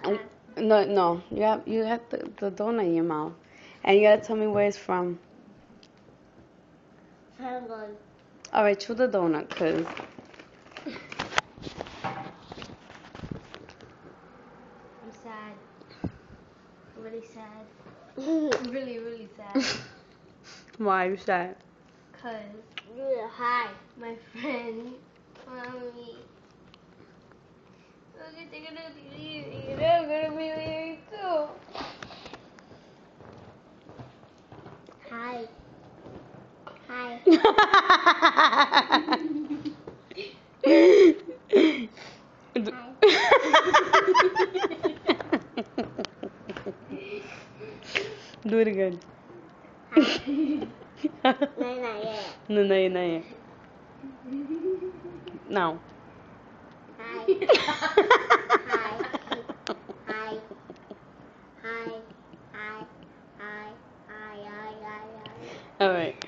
Um, No, no. You have the donut in your mouth, and you gotta tell me where it's from. Hang All right, chew the donut, cause I'm sad. Really sad. Really, really sad. why you sad? Cause hi, my friend, mommy. Look at they're gonna be leaving, and I'm gonna be leaving too. Hi. Hi. Do it again. Not yet. No, no, not yet. Now. Hi. Hi. Hi. Hi. Hi. Hi. Hi. Hi. Hi. All right.